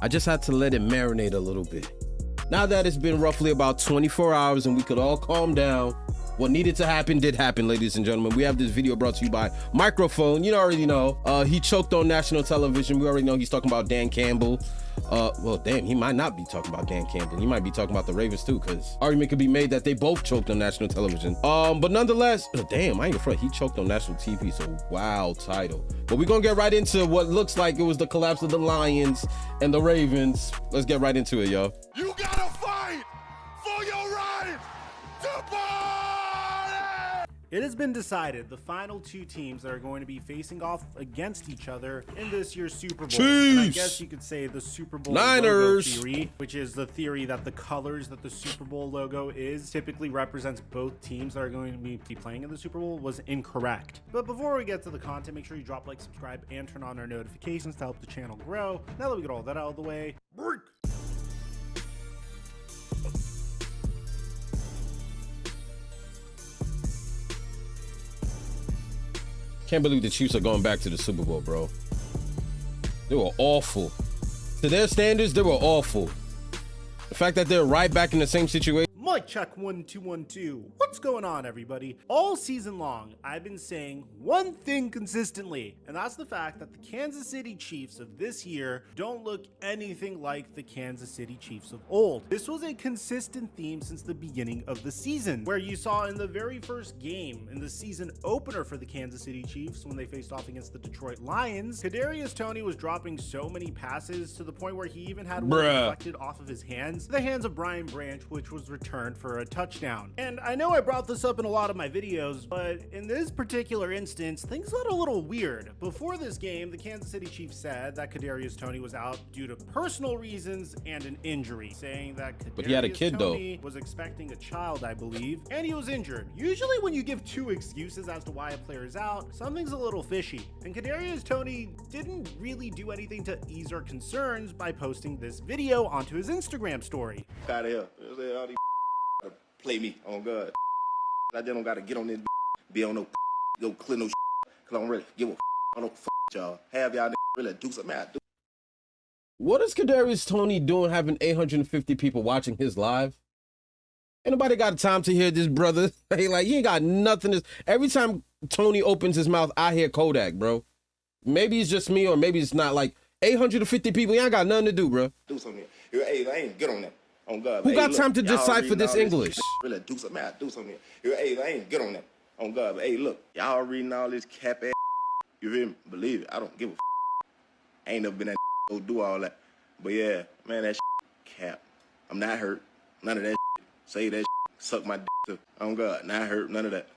I just had to let it marinate a little bit. Now that it's been roughly about 24 hours and we could all calm down, what needed to happen did happen, ladies and gentlemen. We have this video brought to you by Microphone. You already know. He choked on national television. We already know he's talking about Dan Campbell. Well, damn, he might not be talking about Dan Campbell. He might be talking about the Ravens too, because argument could be made that they both choked on national television. But nonetheless, damn, I ain't afraid. He choked on national TV, so wow title. But we're gonna get right into what looks like it was the collapse of the Lions and the Ravens. Let's get right into it, y'all. You gotta fight for your right to party! It has been decided the final two teams that are going to be facing off against each other in this year's Super Bowl. And I guess you could say the Super Bowl Niners logo theory, which is the theory that the colors that the Super Bowl logo is typically represents both teams that are going to be playing in the Super Bowl, was incorrect. But before we get to the content, make sure you drop, like, subscribe, and turn on our notifications to help the channel grow. Now that we get all that out of the way, Can't believe the Chiefs are going back to the Super Bowl, bro. They were awful. To their standards, they were awful. The fact that they're right back in the same situation. Mic check 1 2 1 2. What's going on, everybody? All season long, I've been saying one thing consistently, and that's the fact that the Kansas City Chiefs of this year don't look anything like the Kansas City Chiefs of old. This was a consistent theme since the beginning of the season, where you saw in the very first game in the season opener for the Kansas City Chiefs when they faced off against the Detroit Lions, Kadarius Toney was dropping so many passes to the point where he even had one deflected off of his hands, the hands of Brian Branch, which was returned for a touchdown. And I know I brought this up in a lot of my videos, but in this particular instance, things got a little weird. Before this game, the Kansas City Chiefs said that Kadarius Toney was out due to personal reasons and an injury, saying that But he had a kid, Toney was expecting a child, I believe, and he was injured. Usually when you give two excuses as to why a player is out, something's a little fishy. And Kadarius Toney didn't really do anything to ease our concerns by posting this video onto his Instagram story. Out of here. All these play me on God. I just don't gotta get on this be on no go clear no cause I don't really give a I don't y'all. Have y'all really do something I do. What is Kadarius Toney doing having 850 people watching his live? Ain't nobody got time to hear this brother. He ain't got nothing to... Every time Toney opens his mouth, I hear Kodak, bro. Maybe it's just me, or maybe it's not. Like 850 people, you ain't got nothing to do, bro. Do something. Hey, I ain't get on that. On God. Who got time to decipher this English? Really do something. I do something. Hey, I ain't get on that. On God. But hey, look, y'all reading all this cap ass. You hear me? Believe it. I don't give a. I ain't never been that go do all that. But yeah, man, that cap. I'm not hurt. None of that. Say that. Suck my dick. On God, not hurt. None of that.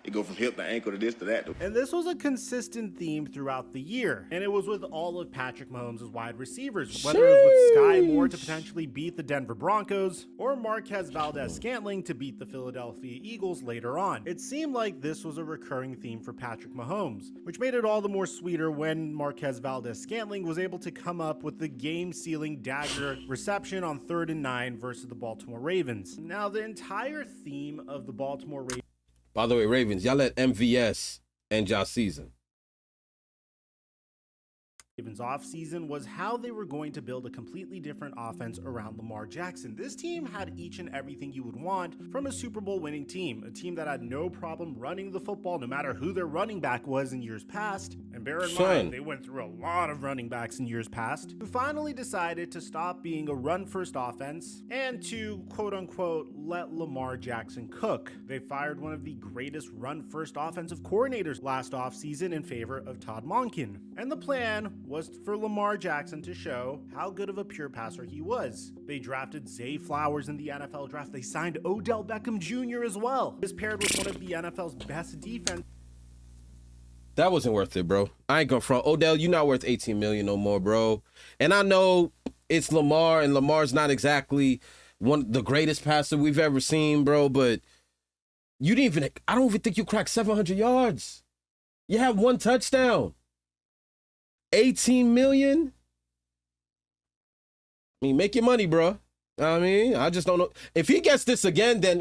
It go from hip to ankle to this to that. And this was a consistent theme throughout the year. And it was with all of Patrick Mahomes' wide receivers, whether it was with Sky Moore to potentially beat the Denver Broncos or Marquez Valdez-Scantling to beat the Philadelphia Eagles later on. It seemed like this was a recurring theme for Patrick Mahomes, which made it all the more sweeter when Marquez Valdez-Scantling was able to come up with the game-sealing dagger reception on 3rd and 9 versus the Baltimore Ravens. Now, the entire theme of the Baltimore Ravens... By the way, Ravens, y'all let MVS end y'all season. Ravens offseason was how they were going to build a completely different offense around Lamar Jackson. This team had each and everything you would want from a Super Bowl winning team, a team that had no problem running the football no matter who their running back was in years past. And bear in mind, they went through a lot of running backs in years past, who finally decided to stop being a run-first offense and to, quote-unquote, let Lamar Jackson cook. They fired one of the greatest run-first offensive coordinators last offseason in favor of Todd Monken. And the plan was for Lamar Jackson to show how good of a pure passer he was. They drafted Zay Flowers in the NFL draft. They signed Odell Beckham Jr. as well. This paired with one of the NFL's best defense. That wasn't worth it, bro. I ain't gonna front. Odell, you're not worth 18 million no more, bro. And I know it's Lamar, and Lamar's not exactly the greatest passer we've ever seen, bro, but you didn't even, I don't even think you cracked 700 yards. You have one touchdown. 18 million? I mean, make your money, bro. I mean, I just don't know. If he gets this again, then,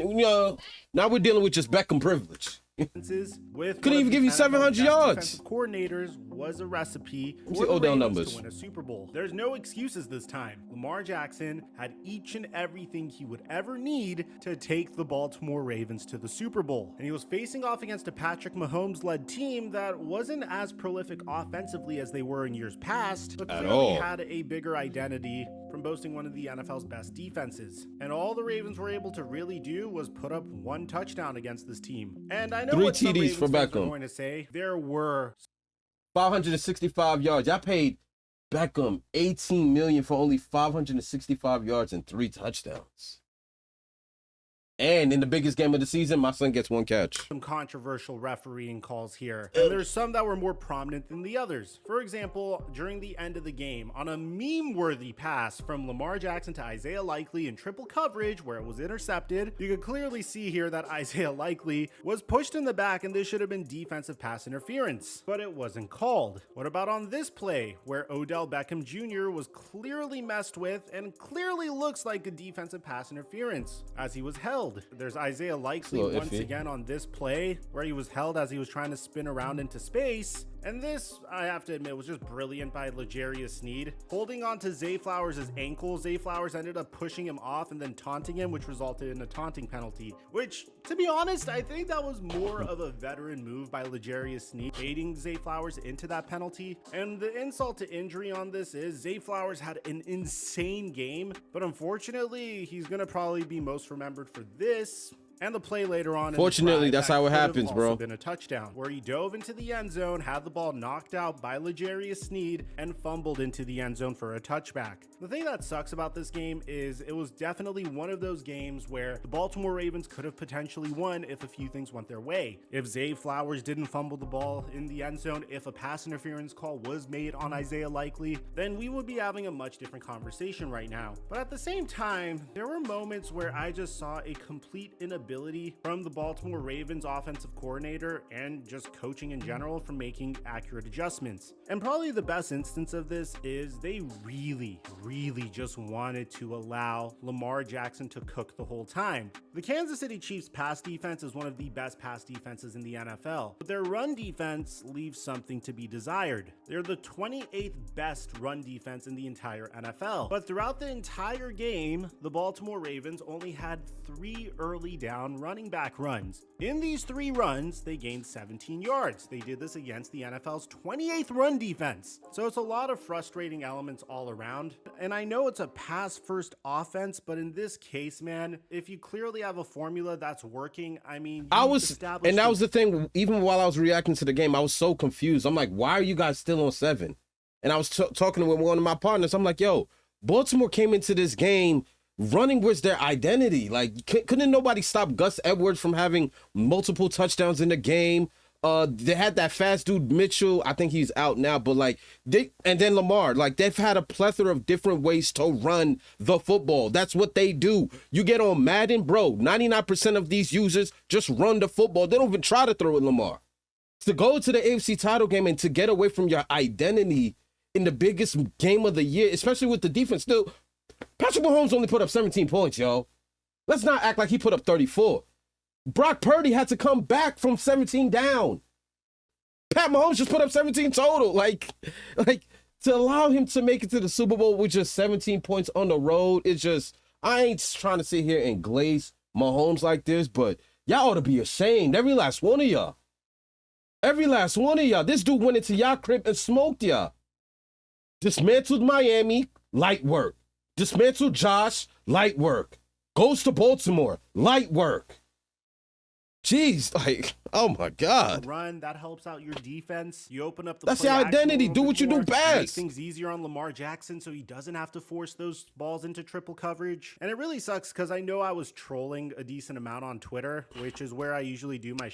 now we're dealing with just Beckham privilege. With Couldn't even give you 700 yards. Defensive coordinators was a recipe me see for the Odell Ravens numbers. to win a Super Bowl. There's no excuses this time. Lamar Jackson had each and everything he would ever need to take the Baltimore Ravens to the Super Bowl. And he was facing off against a Patrick Mahomes-led team that wasn't as prolific offensively as they were in years past, but clearly had a bigger identity from boasting one of the NFL's best defenses. And all the Ravens were able to really do was put up one touchdown against this team. And I know 3 what some TDs Ravens for fans are Beckham. going to say. There were 565 yards. I paid Beckham $18 million for only 565 yards and 3 touchdowns. And in the biggest game of the season, my son gets 1 catch. some controversial refereeing calls here, and there's some that were more prominent than the others. For example, during the end of the game, on a meme-worthy pass from Lamar Jackson to Isaiah Likely in triple coverage where it was intercepted, you could clearly see here that Isaiah Likely was pushed in the back and this should have been defensive pass interference, but it wasn't called. What about on this play where Odell Beckham Jr. was clearly messed with and clearly looks like a defensive pass interference as he was held? There's Isaiah Likely once again on this play where he was held as he was trying to spin around into space. And this, I have to admit, was just brilliant by L'Jarius Sneed. Holding on to Zay Flowers' ankle, Zay Flowers ended up pushing him off and then taunting him, which resulted in a taunting penalty. Which, to be honest, I think that was more of a veteran move by L'Jarius Sneed, baiting Zay Flowers into that penalty. And the insult to injury on this is Zay Flowers had an insane game, but unfortunately, he's going to probably be most remembered for this. And the play later on. Fortunately, that's how it happens, bro. Been a touchdown where he dove into the end zone, had the ball knocked out by L'Jarius Sneed, and fumbled into the end zone for a touchback. The thing that sucks about this game is it was definitely one of those games where the Baltimore Ravens could have potentially won if a few things went their way. If Zay Flowers didn't fumble the ball in the end zone, if a pass interference call was made on Isaiah Likely, then we would be having a much different conversation right now. But at the same time, there were moments where I just saw a complete inability from the Baltimore Ravens offensive coordinator and just coaching in general from making accurate adjustments. And probably the best instance of this is they really just wanted to allow Lamar Jackson to cook the whole time. The Kansas City Chiefs pass defense is one of the best pass defenses in the NFL, but their run defense leaves something to be desired. They're the 28th best run defense in the entire NFL. But throughout the entire game, the Baltimore Ravens only had 3 early down running back runs. In these 3 runs, they gained 17 yards. They did this against the NFL's 28th run defense. So it's a lot of frustrating elements all around. And I know it's a pass-first offense, but in this case, man, if you clearly have a formula that's working, I mean, that was the thing. Even while I was reacting to the game, I was so confused. I'm like, why are you guys still on 7? And I was talking with one of my partners. I'm like, yo, Baltimore came into this game running was their identity. Like, couldn't nobody stop Gus Edwards from having multiple touchdowns in the game? They had that fast dude Mitchell. I think he's out now, but like and then Lamar. Like, they've had a plethora of different ways to run the football. That's what they do. You get on Madden, bro. 99% of these users just run the football. They don't even try to throw it, Lamar. To go to the AFC title game and to get away from your identity in the biggest game of the year, especially with the defense still. Patrick Mahomes only put up 17 points, yo. Let's not act like he put up 34. Brock Purdy had to come back from 17 down. Pat Mahomes just put up 17 total. Like to allow him to make it to the Super Bowl with just 17 points on the road, it's just, I ain't trying to sit here and glaze Mahomes like this, but y'all ought to be ashamed. Every last one of y'all. Every last one of y'all. This dude went into y'all crib and smoked y'all. Dismantled Miami, light work. Dismantled Josh, light work. Goes to Baltimore, light work. Jeez, like, oh my God. Run, that helps out your defense. You open up the That's your identity. Do what you do best. Make things easier on Lamar Jackson so he doesn't have to force those balls into triple coverage. And it really sucks because I know I was trolling a decent amount on Twitter, which is where I usually do my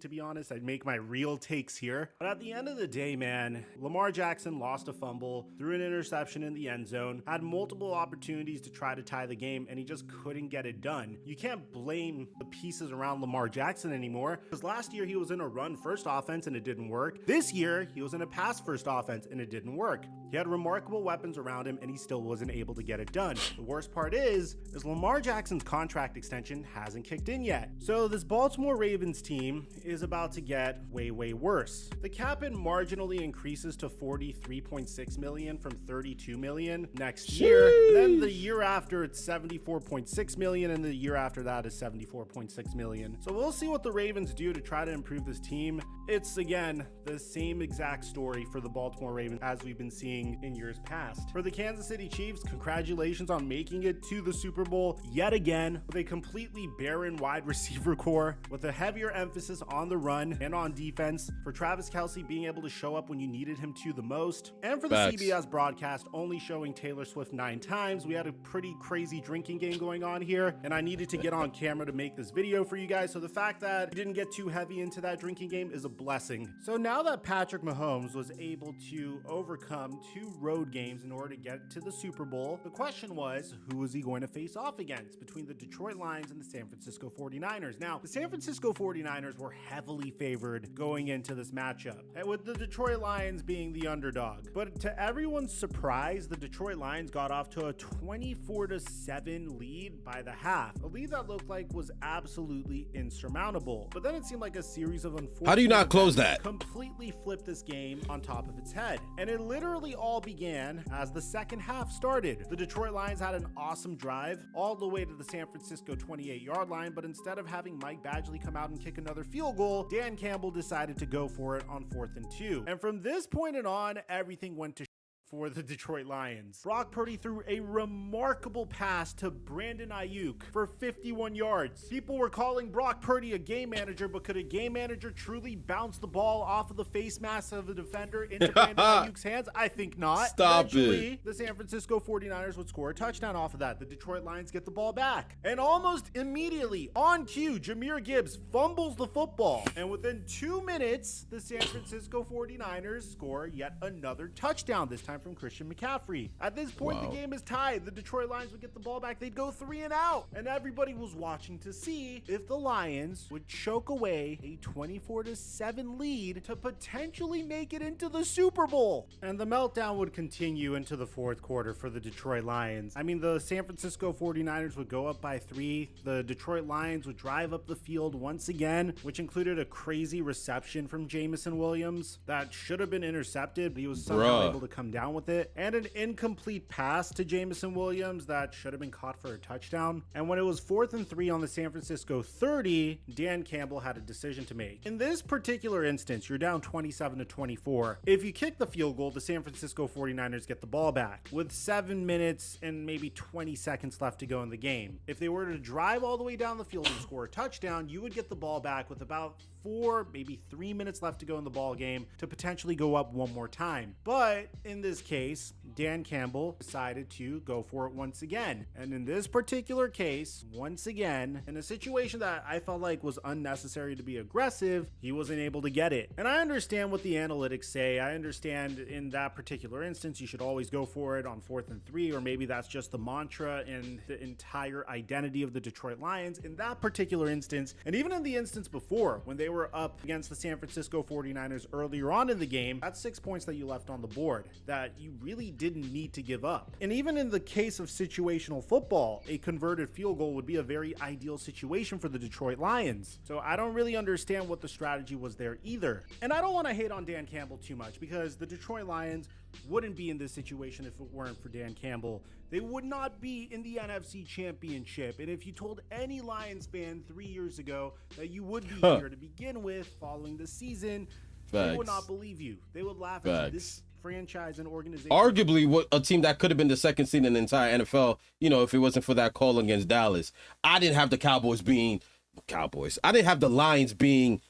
to be honest. I'd make my real takes here. But at the end of the day, man, Lamar Jackson lost a fumble, threw an interception in the end zone, had multiple opportunities to try to tie the game, and he just couldn't get it done. You can't blame the pieces around Lamar Jackson anymore, because last year he was in a run-first offense and it didn't work. This year, he was in a pass-first offense and it didn't work. He had remarkable weapons around him and he still wasn't able to get it done. The worst part is Lamar Jackson's contract extension hasn't kicked in yet. So this Baltimore Ravens team is about to get way worse. The cap hit marginally increases to 43.6 million from 32 million next year. Then the year after it's 74.6 million, and the year after that is 74.6 million. So we'll see what the Ravens do to try to improve this team. It's again the same exact story for the Baltimore Ravens as we've been seeing in years past. For the Kansas City Chiefs, congratulations on making it to the Super Bowl yet again with a completely barren wide receiver core with a heavier emphasis on the run and on defense, for Travis Kelce being able to show up when you needed him to the most, and for the CBS broadcast only showing Taylor Swift 9 times. We had a pretty crazy drinking game going on here, and I needed to get on camera to make this video for you guys, so the fact that we didn't get too heavy into that drinking game is a blessing. So now that Patrick Mahomes was able to overcome 2 road games in order to get to the Super Bowl, the question was, who was he going to face off against between the Detroit Lions and the San Francisco 49ers? Now, the San Francisco 49ers were heavily favored going into this matchup, and with the Detroit Lions being the underdog. But to everyone's surprise, the Detroit Lions got off to a 24-7 lead by the half, a lead that looked like was absolutely insurmountable. But then it seemed like a series of unfortunate How do you not close events that? completely flipped this game on top of its head. And it literally all began as the second half started. The Detroit Lions had an awesome drive all the way to the San Francisco 28-yard line, but instead of having Mike Badgley come out and kick another field goal, Dan Campbell decided to go for it on 4th and 2. And from this point on, everything went to for the Detroit Lions. Brock Purdy threw a remarkable pass to Brandon Ayuk for 51 yards. People were calling Brock Purdy a game manager, but could a game manager truly bounce the ball off of the face mask of the defender into Brandon Ayuk's hands? I think not. Stop Eventually, it. the San Francisco 49ers would score a touchdown off of that. The Detroit Lions get the ball back. And almost immediately, on cue, Jahmyr Gibbs fumbles the football. And within 2 minutes, the San Francisco 49ers score yet another touchdown, this time from Christian McCaffrey. At this point, Wow. the game is tied. The Detroit Lions would get the ball back. They'd go 3 and out. And everybody was watching to see if the Lions would choke away a 24-7 lead to potentially make it into the Super Bowl. And the meltdown would continue into the 4th quarter for the Detroit Lions. I mean, the San Francisco 49ers would go up by 3. The Detroit Lions would drive up the field once again, which included a crazy reception from Jamison Williams that should have been intercepted, but he was somehow able to come down with it, and an incomplete pass to Jamison Williams that should have been caught for a touchdown. And when it was 4th and 3 on the San Francisco 30, Dan Campbell had a decision to make. In this particular instance, you're down 27-24. If you kick the field goal, the San Francisco 49ers get the ball back with 7 minutes and maybe 20 seconds left to go in the game. If they were to drive all the way down the field and score a touchdown, you would get the ball back with about 4, maybe 3 minutes left to go in the ball game to potentially go up one more time. But in this case, Dan Campbell decided to go for it once again. And in this particular case, once again, in a situation that I felt like was unnecessary to be aggressive, he wasn't able to get it. And I understand what the analytics say. I understand in that particular instance, you should always go for it on 4th and 3, or maybe that's just the mantra and the entire identity of the Detroit Lions in that particular instance. And even in the instance before, when they were up against the San Francisco 49ers earlier on in the game, that's 6 points that you left on the board that you really didn't need to give up. And even in the case of situational football, a converted field goal would be a very ideal situation for the Detroit Lions. So I don't really understand what the strategy was there either. And I don't want to hate on Dan Campbell too much, because the Detroit Lions wouldn't be in this situation if it weren't for Dan Campbell. They would not be in the NFC Championship. And if you told any Lions fan 3 years ago that you would be here to begin with following the season, they would not believe you. They would laugh at you. This franchise and organization. Arguably, what a team that could have been the second seed in the entire NFL, you know, if it wasn't for that call against Dallas. I didn't have the Cowboys being Cowboys. I didn't have the Lions being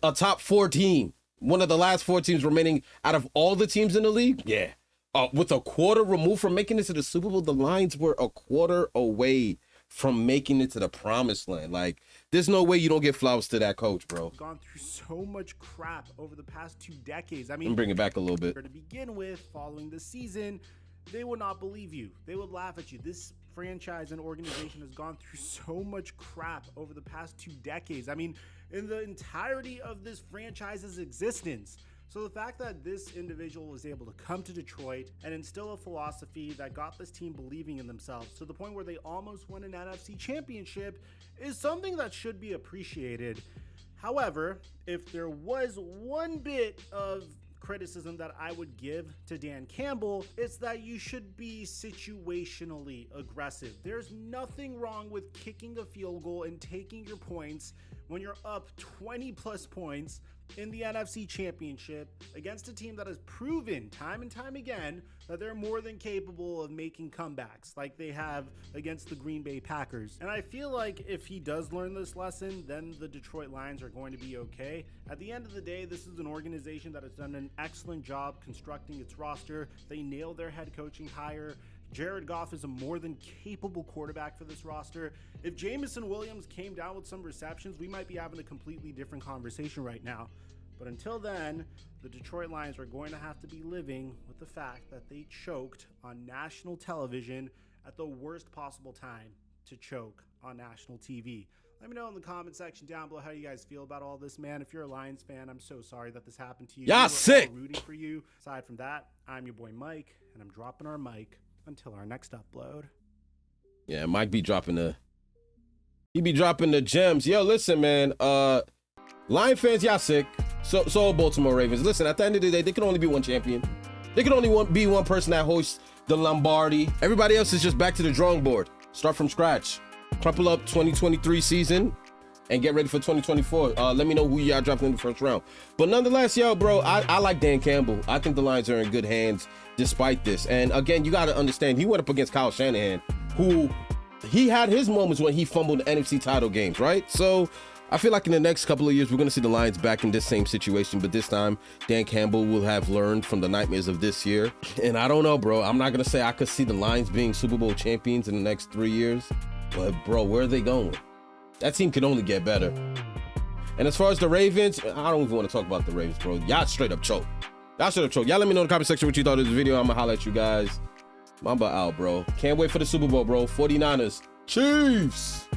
a top 4 team. One of the last 4 teams remaining out of all the teams in the league. Yeah. With a quarter removed from making it to the Super Bowl, the Lions were a quarter away from making it to the promised land. Like, there's no way you don't get flowers to that coach, bro. Gone through so much crap over the past 2 decades. I Let mean, me bring it back a little bit. to begin with, following the season, they would not believe you. They would laugh at you. This franchise and organization has gone through so much crap over the past 2 decades. I mean, in the entirety of this franchise's existence. So the fact that this individual was able to come to Detroit and instill a philosophy that got this team believing in themselves to the point where they almost won an NFC championship is something that should be appreciated. However, if there was one bit of criticism that I would give to Dan Campbell, it's that you should be situationally aggressive. There's nothing wrong with kicking a field goal and taking your points when you're up 20 plus points in the NFC Championship against a team that has proven time and time again that they're more than capable of making comebacks like they have against the Green Bay Packers. And I feel like if he does learn this lesson, then the Detroit Lions are going to be okay. At the end of the day, this is an organization that has done an excellent job constructing its roster. They nailed their head coaching hire. Jared Goff is a more than capable quarterback for this roster. If Jameson Williams came down with some receptions, we might be having a completely different conversation right now. But until then, the Detroit Lions are going to have to be living with the fact that they choked on national television at the worst possible time to choke on national TV. Let me know in the comment section down below how you guys feel about all this, man. If you're a Lions fan, I'm so sorry that this happened to you. Y'all sick. All rooting for you. Aside from that, I'm your boy Mike, and I'm dropping our mic until our next upload. Yeah, Mike be dropping the gems. Yo, listen, man. Lion fans, y'all sick. So Baltimore Ravens. Listen, at the end of the day, they can only be one champion. They can only be one person that hoists the Lombardi. Everybody else is just back to the drawing board. Start from scratch. Crumple up 2023 season and get ready for 2024. Let me know who y'all dropping in the first round. But nonetheless, yo, bro, I like Dan Campbell. I think the Lions are in good hands despite this. And again, you got to understand, he went up against Kyle Shanahan, who he had his moments when he fumbled the NFC title games, right? So I feel like in the next couple of years, we're going to see the Lions back in this same situation. But this time, Dan Campbell will have learned from the nightmares of this year. And I don't know, bro. I'm not going to say I could see the Lions being Super Bowl champions in the next 3 years. But, bro, where are they going? That team can only get better. And as far as the Ravens, I don't even want to talk about the Ravens, bro. Y'all straight up choke. Y'all straight up choke. Y'all let me know in the comment section what you thought of this video. I'm going to holler at you guys. Mamba out, bro. Can't wait for the Super Bowl, bro. 49ers. Chiefs.